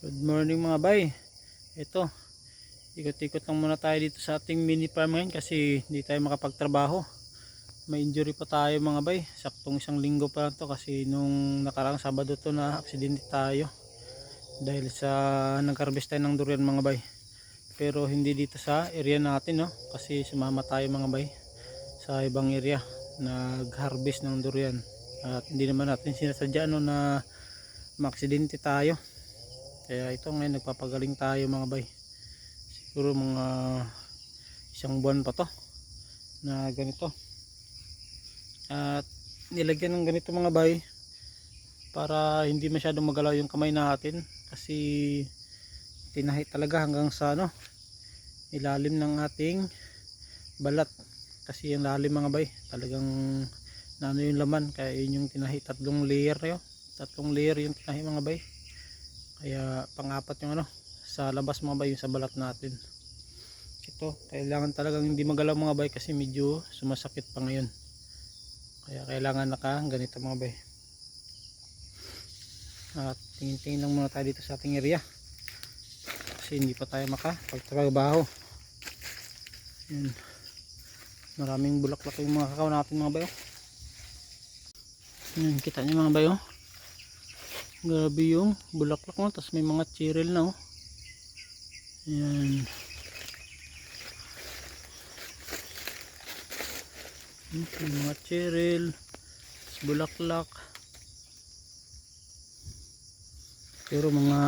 Good morning mga bay. Ito, ikot-ikot lang muna tayo dito sa ating mini farm ngayon kasi hindi tayo makapagtrabaho. May injury pa tayo mga bay. Saktong isang linggo pa lang to kasi nung nakaraang Sabado to na aksidente tayo. Dahil sa nag-harvest tayo ng durian mga bay. Pero hindi dito sa area natin no. Kasi sumama tayo mga bay sa ibang area nag-harvest ng durian. At hindi naman natin sinasadya no na maaksidente tayo. Kaya ito ngayon nagpapagaling tayo mga bay. Siguro mga isang buwan pa to na ganito. At nilagyan ng ganito mga bay para hindi masyadong magalaw yung kamay natin. Kasi tinahit talaga hanggang sa ilalim ng ating balat. Kasi yung lalim mga bay talagang yung laman. Kaya yun yung tinahit, tatlong layer yun. Tatlong layer yung tinahit mga bay. Kaya pang-apat yung sa labas mga bay, yung sa balat natin. Ito kailangan talagang hindi magalaw mga bay kasi medyo sumasakit pa ngayon. Kaya kailangan naka ganito mga bay. At tingin-tingin lang muna tayo dito sa ating area kasi hindi pa tayo makapagtrabaho. Yan. Maraming bulaklak yung mga kakao natin mga bay. Yan, kita niyo mga bay. Grabe yung bulaklak mo, tapos may mga cheryl na Ayan. May mga cheryl, bulaklak. Pero mga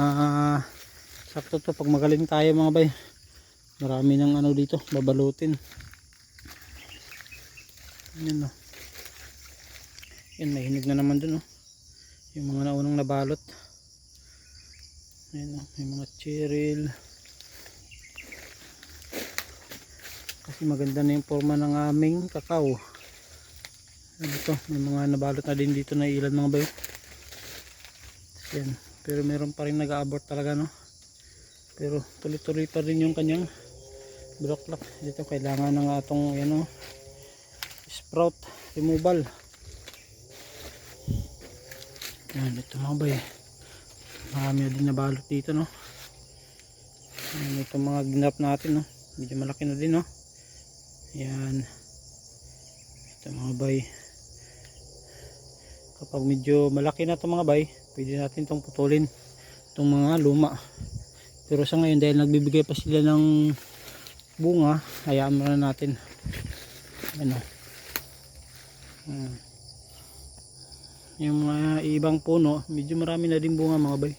sakto to pag magaling tayo mga bay. Marami ng dito, babalutin. Yan Yan, may hinog na naman dun yung mga naunang nabalot. Ayan may mga cheryl. Kasi maganda na yung forma ng aming kakao. Ito, may mga nabalot na din dito na ilan mga bayo. Yan. Pero meron pa rin nag-a-abort talaga Pero tuloy-tuloy pa rin yung kanyang bulaklak. Dito kailangan ng atong sprout removal. Yan, ito mga bay. Marami na din nabalot dito Yan, ito mga ginap natin medyo malaki na din Yan. Ito mga bay. Kapag medyo malaki na ito mga bay, pwede natin itong putulin, itong mga luma. Pero sa ngayon dahil nagbibigay pa sila ng bunga, hayaan muna natin. Yung mga ibang puno medyo marami na din bunga mga bay.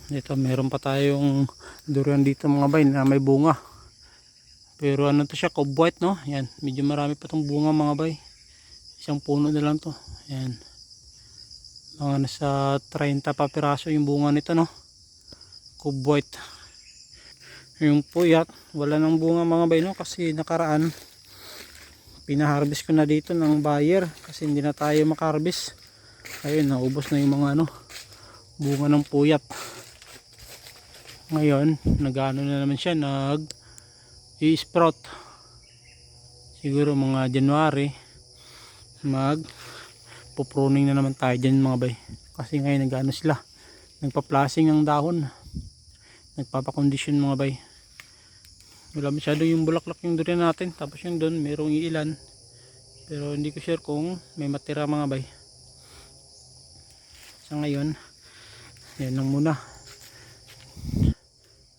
Ito meron pa tayong durian dito mga bay na may bunga. Pero to siya, cob white Yan, medyo marami pa tong bunga mga bay. Isang puno na lang to. Yan. Mga nasa 30 pa piraso yung bunga nito Cob white. Yung puyat, wala nang bunga mga bay kasi nakaraan pinaharvest ko na dito ng buyer kasi hindi na tayo makaharvest. Ayun, naubos na yung mga bunga ng puyat. Ngayon, nag-ano na naman siya, i-sprout. Siguro mga January pupruning na naman tayo dyan mga bay. Kasi ngayon nag-ano sila, nagpa-plasing ng dahon, nagpapakondisyon mga bay. Wala masyado yung bulaklak yung durian natin. Tapos yung doon merong ilan, pero hindi ko sure kung may matira mga bay. Sa ngayon yan lang muna.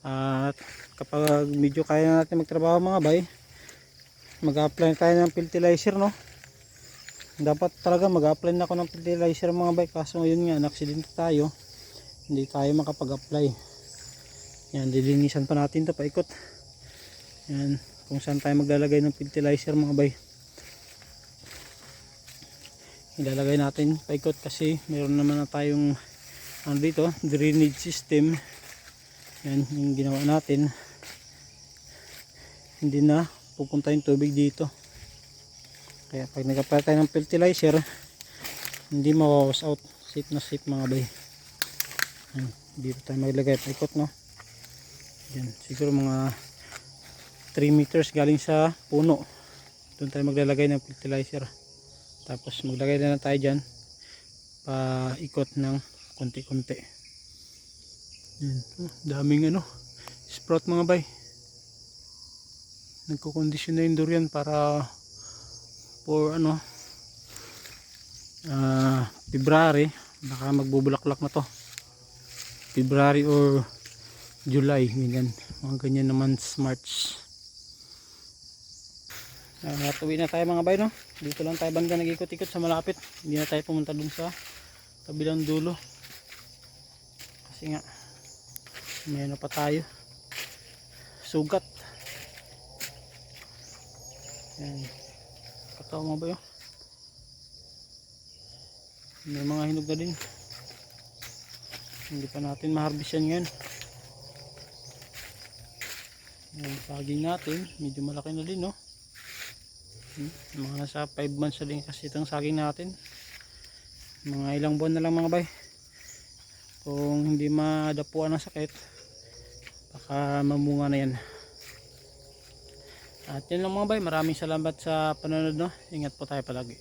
At kapag medyo kaya natin magtrabaho mga bay, mag-apply tayo ng fertilizer Dapat talaga mag-apply na ako ng fertilizer mga bay, kaso ngayon nga na-aksidente tayo, hindi tayo makapag-apply. Yan, dilinisan pa natin to paikot. Yan, kung saan tayo maglalagay ng fertilizer mga bay, ilalagay natin paikot kasi meron naman na tayong dito, drainage system. Yan yung ginawa natin, hindi na pupunta yung tubig dito. Kaya pag nag-apply tayo ng fertilizer, hindi mawawas out. Safe na safe mga bay. Yan, dito tayo maglagay paikot yan, siguro mga 3 meters galing sa puno. Doon tayo maglalagay ng fertilizer. Tapos maglagay na lang tayo dyan paikot ng konti-konti. Yan. Daming sprout mga bay. Nagkukondisyon na yung durian para for February, baka magbubulaklak na to. February or July, ganyan. Mga ganyan naman March. Tuwi na tayo mga bay, no? Dito lang tayo banda nag-ikot-ikot sa malapit. Hindi na tayo pumunta dun sa kabilang dulo. Kasi nga may pa tayo. Sugat. Yan. Kataw mga bay, oh. May mga hinog na din. Hindi pa natin ma-harvest yan ngayon. Yung saging natin medyo malaki na din, no? Mga nasa 5 months na din kasi itong saging natin. Mga ilang buwan na lang mga bay. Kung hindi madapuan ng sakit, baka mamunga na yan. At yan lang mga bay, maraming salamat sa panonood, no? Ingat po tayo palagi.